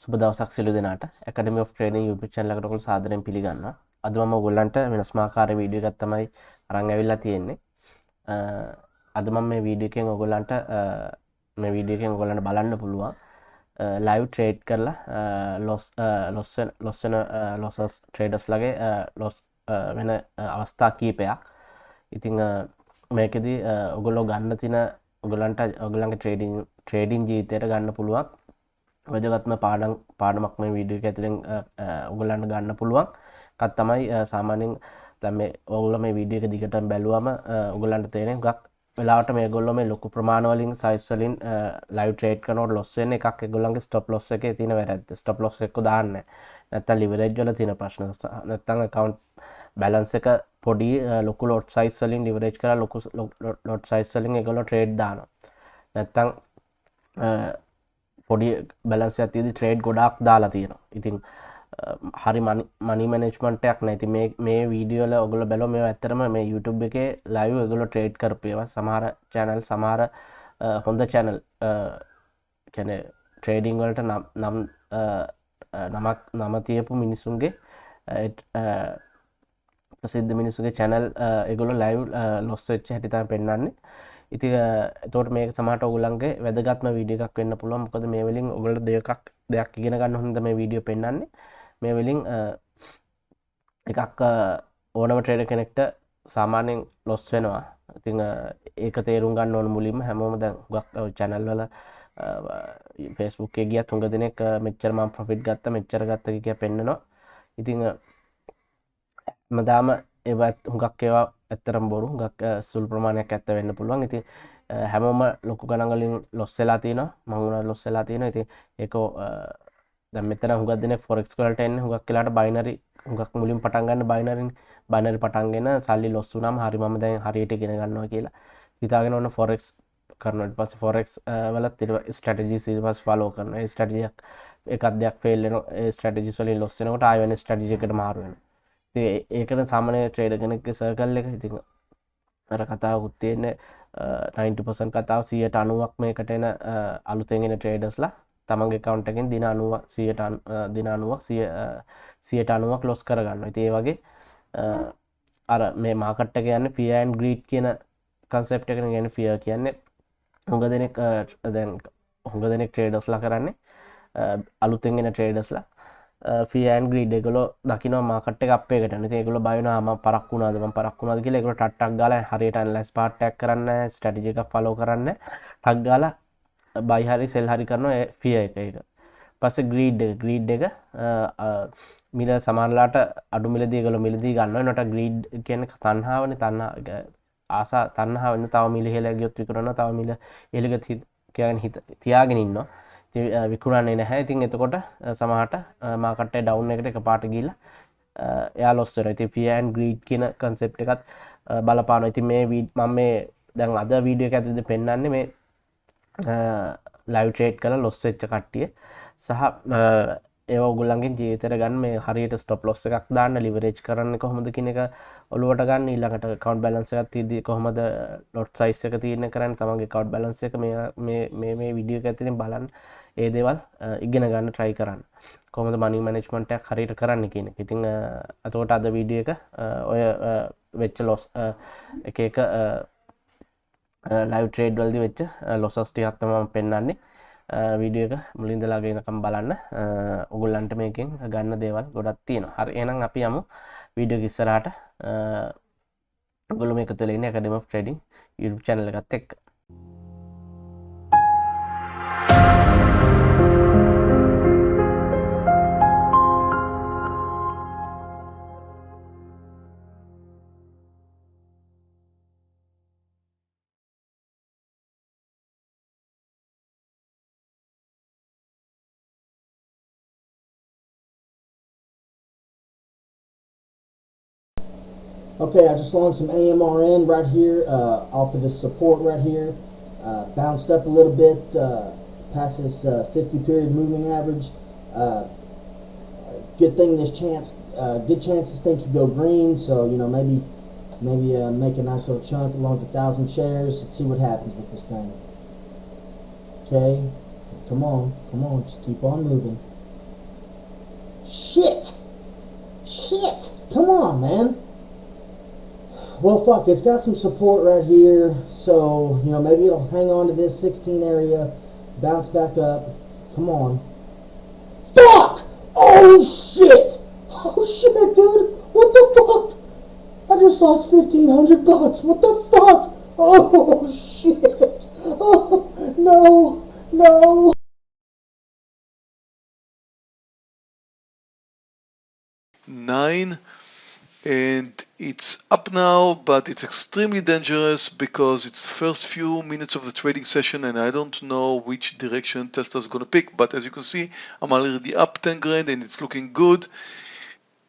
සුබ දවසක් සියලු දෙනාට Academy of Trading YouTube channel එකට ඔයගොල්ලෝ සාදරයෙන් පිළිගන්නවා. අද මම ඔයගොල්ලන්ට වෙනස්මාකාර වීඩියෝ එකක් තමයි අරන් ඇවිල්ලා තියෙන්නේ. අද මම මේ වීඩියෝ එකෙන් ඔයගොල්ලන්ට බලන්න පුළුවන් live trade කරලා losses traders ලගේ loss වෙන අවස්ථා කීපයක්. ඉතින් මේකෙදි ඔයගොල්ලෝ ගන්න තියෙන ඔයගොල්ලන්ගේ trading ජීවිතයට ගන්න පුළුවන් වැදගත්ම පාඩමක් මේ වීඩියෝ එක ඇතුලෙන් ඔයගොල්ලන්ට ගන්න පුළුවන්. එකක් තමයි සාමාන්‍යයෙන් දැන් මේ ඔයගොල්ලෝ මේ වීඩියෝ එක දිගටම බැලුවම ඔයගොල්ලන්ට තේරෙන්නේ ගක් වෙලාවට මේගොල්ලෝ මේ ලොකු ප්‍රමාණ වලින් සයිස් වලින් ලයිව් ට්‍රේඩ් කරනකොට ලොස් වෙන එකක් ඒගොල්ලන්ගේ ස්ටොප් ලොස් එකේ තියෙන වැරද්ද. ස්ටොප් ලොස් එක දාන්නේ නැත්නම් ලිවරේජ් වල තියෙන ප්‍රශ්න නැත්නම් account balance එක පොඩි ලොකු lot size වලින් ලිවරේජ් කරලා ලොකු lot size වලින් ඒගොල්ලෝ ට්‍රේඩ් දානවා. නැත්නම් පොඩි බැලන්ස් එකක් තියෙදි ට්‍රේඩ් ගොඩාක් දාලා තියෙනවා. ඉතින් හරි මනි මැනේජ්මන්ට් එකක් නැහැ. ඉතින් මේ වීඩියෝ වල ඔයගොල්ලෝ බැලුවා මේවා ඇත්තටම මේ YouTube එකේ ලයිව් ඔයගොල්ලෝ ට්‍රේඩ් කරපු ඒවා. සමහර channel සමහර හොඳ channel කියන්නේ ට්‍රේඩින් වලට නම තියපු මිනිසුන්ගේ ප්‍රසිද්ධ මිනිසුන්ගේ channel ඒගොල්ලෝ ලයිව් ලොස් වෙච්ච හැටි තමයි පෙන්නන්නේ. ඉතින් එතකොට මේක සමහරට ඔයගොල්ලන්ගේ වැදගත්ම වීඩියෝ එකක් වෙන්න පුළුවන්. මොකද මේ වලින් ඔයගොල්ලෝ දෙයක් ඉගෙන ගන්න හොඳ මේ වීඩියෝ පෙන්නන්නේ. මේ වලින් එකක් ඕනම ට්‍රේඩර් කෙනෙක්ට සාමාන්‍යයෙන් ලොස් වෙනවා. ඉතින් ඒක තේරුම් ගන්න ඕන මුලින්ම හැමෝම දැන් හුඟක් channel වල Facebook එකේ ගියත් හුඟ දෙනෙක් මෙච්චර මම ප්‍රොෆිට් ගත්තා මෙච්චර ගත්තා කියලා පෙන්නනවා. ඉතින් මදාම ඒවත් හුඟක් ඒවා ඇත්තරම් බොරු හුඟක් සුළු ප්‍රමාණයක් ඇත්ත වෙන්න පුළුවන්. ඉතින් හැමෝම ලොකු ගණන් වලින් ලොස් වෙලා තිනවා. මම උනා ලොස් වෙලා තිනවා. ඉතින් ඒක දැන් මෙතන හුඟක් දෙනෙක් forex වලට එන්නේ හුඟක් වෙලාට binary හුඟක් මුලින් පටන් ගන්න binary පටන්ගෙන සල්ලි ලොස් වුණාම හරි මම දැන් හරියට ඉගෙන ගන්නවා කියලා හිතාගෙන ඔන්න forex කරනවා. ඊට පස්සේ forex වලත් strategies ඊට පස්සේ follow කරනවා. ඒ strategy එකක් දෙයක් fail වෙනවා. ඒ strategies වලින් ලොස් වෙනකොට ආයෙ වෙන strategy එකකට මාරු වෙනවා. ඒකට සාමාන්‍ය ට්‍රේඩර් කෙනෙක්ගේ සර්කල් එක ඉතින් අර කතාවකුත් තියෙන්නේ 90% කතාව 90%ක් මේකට එන අලුතෙන් එන ට්‍රේඩර්ස්ලා තමන්ගේ account එකෙන් දින 90%ක් ලොස් කරගන්නවා. ඉතින් ඒ වගේ අර මේ මාකට් එක යන්නේ fear and greed කියන concept එකකින් කියන්නේ fear කියන්නේ හුඟ දෙනෙක් ට්‍රේඩර්ස්ලා කරන්නේ අලුතෙන් එන ට්‍රේඩර්ස්ලා fear and greed ඒගොල්ලෝ දකිනවා මාකට් එක අප් එකකට. ඉතින් ඒගොල්ලෝ බය වෙනවා මම පරක් වුණාද කියලා. ඒගොල්ලෝ ටක් ගාලා හරියට ඇනලයිස් පාර්ට් එකක් කරන්නේ ස්ට්‍රැටජි එකක් ෆලෝ කරන්නේ ටක් ගාලා බයි හරි සෙල් හරි කරනවා ඒ fear එක. පස්සේ greed එක මිල සමහරලාට අඩු මිලදී ඒගොල්ලෝ මිලදී ගන්නවා. එනකොට greed කියන්නේ තණ්හාවනේ. තණ්හාව වෙන තව මිල ඉහළ ගියොත් විකුණනවා. තව මිල ඉහළ ගියොත් කියන්නේ තියාගෙන ඉන්නවා. විකුණන්නේ නැහැ. ඉතින් එතකොට සමහරට මාකට් එක ඩවුන් එකට එකපාරට ගිහිල්ලා එයා ලොස් වෙනවා. ඉතින් fear and greed කියන concept එකත් බලපානවා. ඉතින් මම මේ දැන් අද වීඩියෝ එක ඇතුළේ පෙන්නන්නේ මේ live trade කරලා ලොස් වෙච්ච කට්ටිය සහ ඒවා ඔයගොල්ලන්ගේ ජීවිතේට ගන්න මේ හරියට stop loss එකක් දාන්න leverage කරන්නේ කොහොමද කියන එක ඔලුවට ගන්න. ඊළඟට account balance එකක් තියෙද්දි කොහොමද lot size එක තියෙන කරන්නේ තමන්ගේ account balance එක මේ වීඩියෝ එක ඇතුලෙන් බලන්න. ඒ දේවල් ඉගෙන ගන්න try කරන්න. කොහොමද money management එකක් හරියට කරන්න කියන එක. ඉතින් එතකොට අද වීඩියෝ එක ඔය වෙච්ච loss එක live trade වලදී වෙච්ච losses ටිකක් තමයි මම පෙන්නන්නේ. වීඩියෝ එක මුලින් ඉඳලා ගෙනකම් බලන්න. ඔයගොල්ලන්ට මේකෙන් ගන්න දේවල් ගොඩක් තියෙනවා. හරි එහෙනම් අපි යමු වීඩියෝ එක ඉස්සරහට. ඔයගොල්ලෝ මේක තුළ ඉන්නේ Academy of Trading YouTube channel එකත් එක්ක. Okay, I just launched some AMRN right here off of this support right here. Bounced up a little bit past this 50 period moving average. Good thing this good chance this thing could go green. So maybe make a nice little chunk along with 1,000 shares. Let's see what happens with this thing. Okay, come on, just keep on moving. Shit! Shit! Come on, man. Well, fuck, it's got some support right here, so, you know, maybe it'll hang on to this 16 area, bounce back up. Come on. Fuck! Oh, shit! Oh, shit, dude! What the fuck? I just lost $1,500. What the fuck? Oh, shit! Oh, no! No! Nine, and it's up now, but it's extremely dangerous because it's the first few minutes of the trading session and I don't know which direction Tesla's gonna pick, but as you can see, I'm already up 10 grand and it's looking good.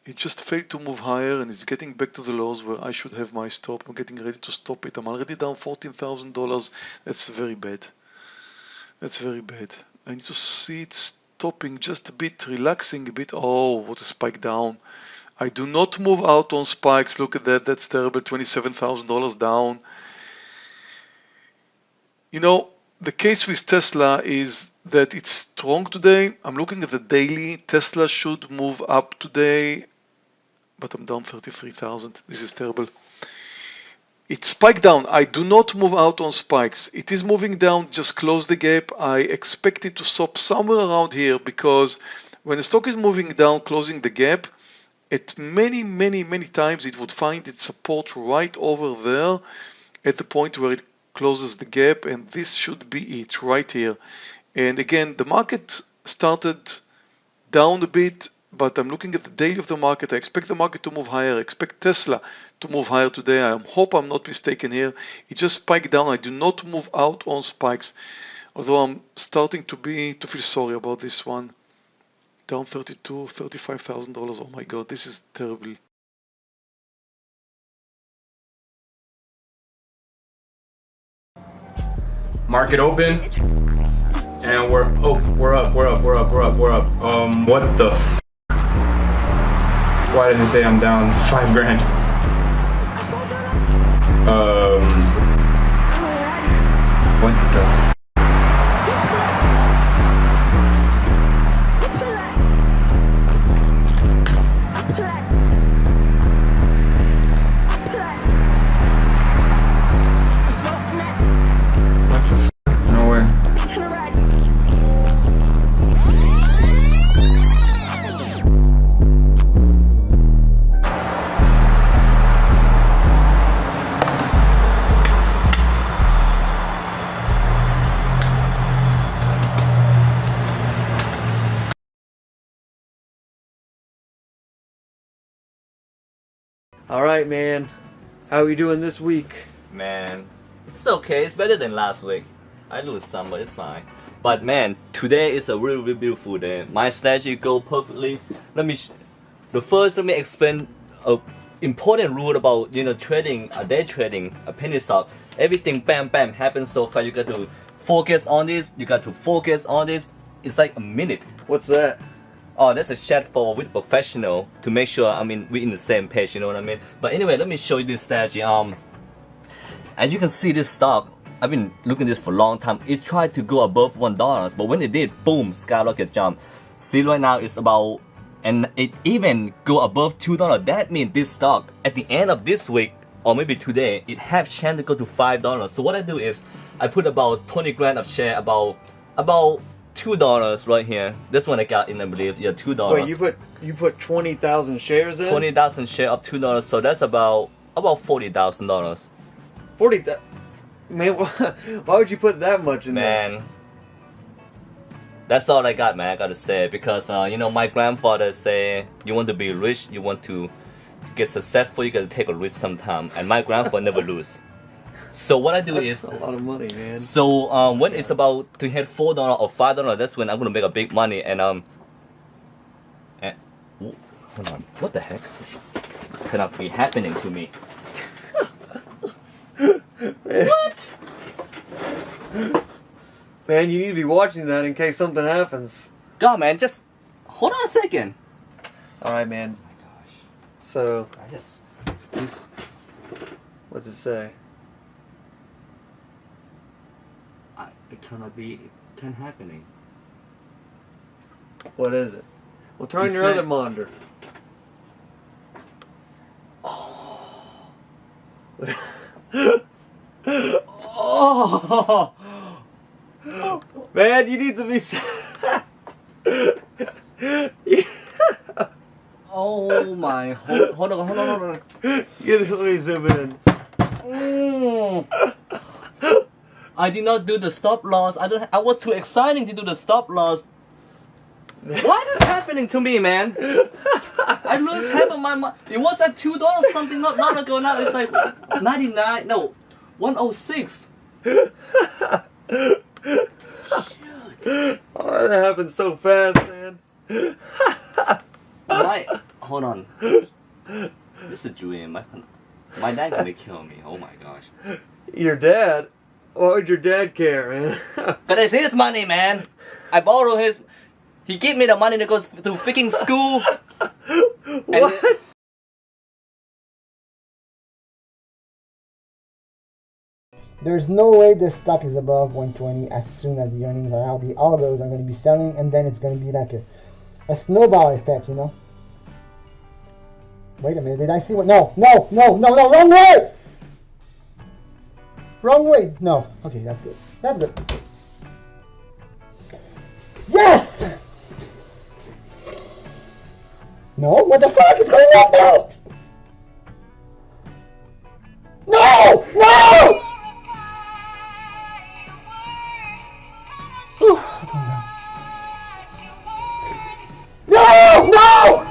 It just failed to move higher and it's getting back to the lows where I should have my stop. I'm getting ready to stop it. I'm already down $14,000. That's very bad. That's very bad. I need to see it stopping just a bit, relaxing a bit. Oh, what a spike down. I do not move out on spikes. Look at that. That's terrible. $27,000 down. You know, the case with Tesla is that it's strong today. I'm looking at the daily. Tesla should move up today, but I'm down 33,000. This is terrible. It spiked down. I do not move out on spikes. It is moving down. Just close the gap. I expect it to stop somewhere around here because when the stock is moving down, closing the gap, at many times it would find its support right over there at the point where it closes the gap, and this should be it right here. And again, the market started down a bit, but I'm looking at the daily of the market. I expect the market to move higher. I expect Tesla to move higher today. I hope I'm not mistaken here. It just spiked down. I do not move out on spikes, although I'm starting to feel sorry about this one. Down $35,000. Oh my god, this is terrible. Market open, and we're up. What the f? Why did it say I'm down 5 grand? What the f? Nowhere. Alright, man. How are you doing this week? Man, it's okay. It's better than last week. I lose some, but it's fine. But man, today is a really beautiful day. My strategy go perfectly. Let me explain a important rule about trading, day trading, a penny stock. Everything bam happens so fast. You got to focus on this. You got to focus on this. It's like a minute. What's that? Oh, that's a chat for with professional to make sure we're in the same page. You know what I mean? But anyway, let me show you this strategy. As you can see, this stock, I've been looking at this for a long time. It tried to go above $1, but when it did, boom, skyrocket jump. See, right now it's about, and it even go above $2. That means this stock at the end of this week or maybe today, it have chance to go to $5. So what I do is I put about 20 grand of share, about $2 right here. This one I got in, I believe, yeah, $2. Wait, you put 20,000 shares in? 20,000 share of $2, so that's about $40,000. 40,000. Man, why would you put that much in there? Man, that's all I got, man. I gotta say, because my grandfather say, you want to be rich, you want to get successful, you gotta take a risk sometime. And my grandfather never lose. So what I do That's is a lot of money, man. So when it's about to hit $4 or $5, that's when I'm gonna make a big money. And hold on, what the heck? This cannot be happening to me. What? Man, you need to be watching that in case something happens. God, man, just hold on a second. Alright, man. Oh my gosh. So, I just what's it say? it cannot be, it can't happening. What is it? Well, turn on You your said- other monitor. Oh, Man, you need to be. oh my! Hold on. Let me zoom in. I did not do the stop loss. I was too exciting to do the stop loss. What is happening to me, man? I lose half of my money. It was at $2 something not long ago. Now it's like 99. No, 106. Oh, that happened so fast, man. Hold on. This is a dream. My dad gonna kill me. Oh my gosh. Your dad? Why would your dad care, man? But it's his money, man. I borrow his. He gave me the money to go to freaking school. What? There's no way this stock is above 120 as soon as the earnings are out. The algos are going to be selling, and then it's going to be like a snowball effect, you know? Wait a minute, did I see what? No, wrong way! Wrong way! No. Okay, that's good. That's good. Yes! No, what the fuck? It's going up now! No! No! Whew, no! No!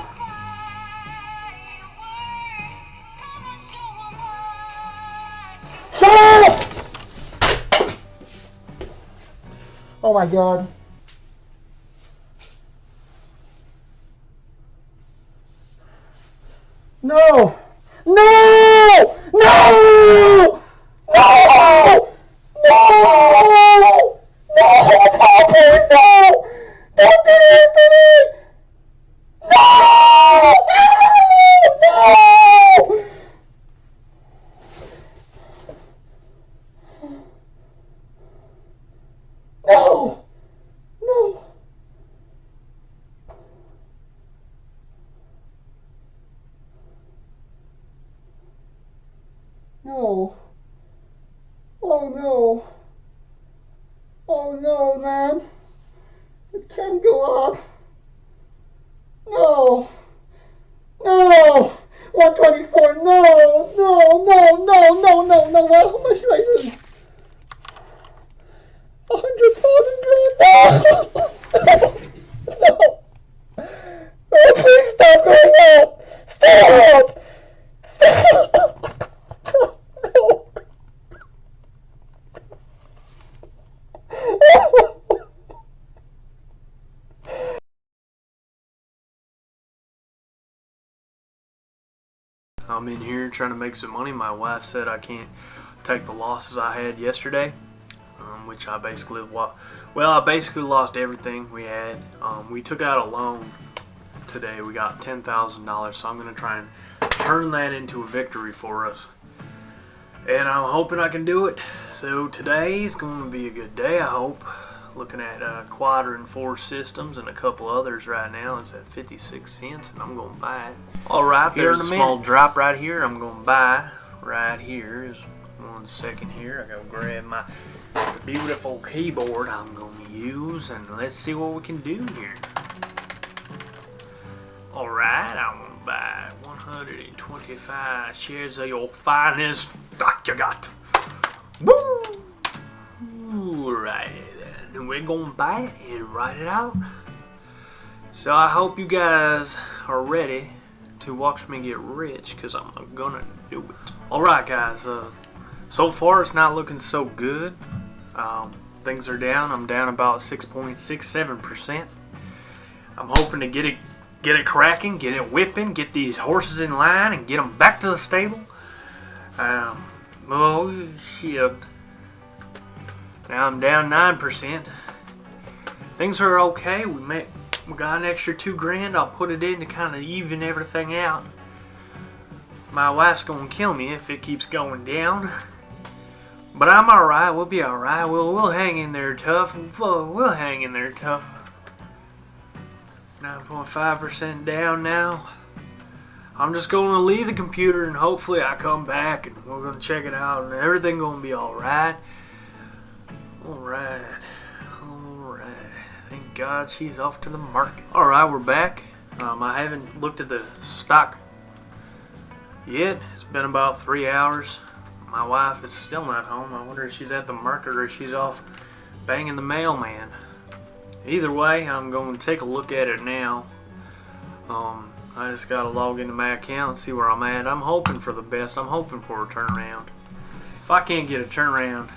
Shut up! Oh my god. No! No! No! No! No! No! Paul, please, no! Don't do this to me! No! No! No! No! No. Oh no. Oh no, man. It can't go up. No. No. 124. No. No. No. No. No. No. No. How much should I lose? 100,000 grand. No. No. No. Please stop going up. Stop. Stop. No. I'm in here trying to make some money. My wife said I can't take the losses I had yesterday, which I basically, I basically lost everything we had. We took out a loan today. We got $10,000, so I'm going to try and turn that into a victory for us. And I'm hoping I can do it. So today is going to be a good day, I hope. Looking at Quadrant 4 Systems and a couple others right now. It's at 56 cents, and I'm going to buy it. Alright, there's a small drop right here. I'm going to buy right here. Is 1 second here. I go grab my beautiful keyboard I'm going to use, and let's see what we can do here. Alright, I'm going to buy 125 shares of your finest stock you got. Woo! Right then, we're going to buy it and write it out. So I hope you guys are ready to watch me get rich, because I'm gonna do it. Alright guys, so far it's not looking so good. Things are down. I'm down about 6.67%. I'm hoping to get it cracking, get it whipping, get these horses in line and get them back to the stable. Oh shit. Now I'm down 9%. Things are okay. We got an extra $2,000. I'll put it in to kind of even everything out. My wife's gonna kill me if it keeps going down. But I'm alright. We'll be alright. We'll hang in there tough. We'll hang in there tough. 9.5% down now. I'm just going to leave the computer and hopefully I come back and we're going to check it out and everything going to be alright. Alright. Thank God she's off to the market. Alright, we're back. I haven't looked at the stock yet. It's been about 3 hours. My wife is still not home. I wonder if she's at the market or if she's off banging the mailman. Either way, I'm going to take a look at it now. I just gotta log into my account and see where I'm at. I'm hoping for the best. I'm hoping for a turnaround. If I can't get a turnaround,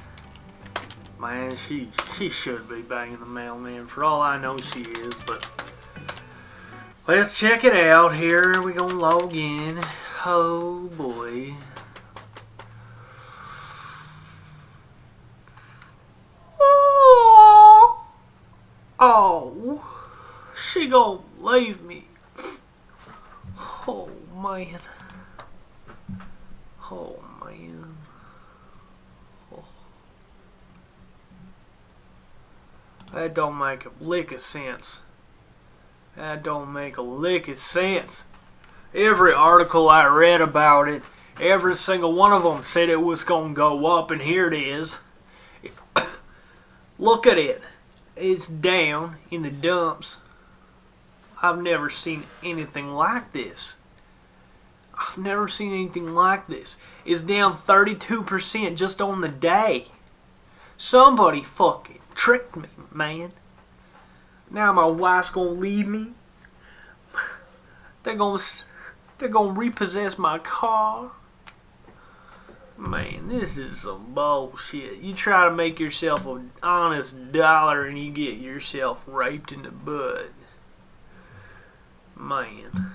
man, she should be banging the mailman. For all I know, she is. But let's check it out here. We gonna log in. Oh boy. Oh, she gonna leave me. Oh man. Oh man. Oh. That don't make a lick of sense. That don't make a lick of sense. Every article I read about it, every single one of them said it was gonna go up, and here it is. Look at it. It's down in the dumps. I've never seen anything like this. I've never seen anything like this. It's down 32% just on the day. Somebody fucking tricked me, man. Now my wife's gonna leave me. They're gonna repossess my car. Man, this is some bullshit. You try to make yourself an honest dollar and you get yourself raped in the bud. Man.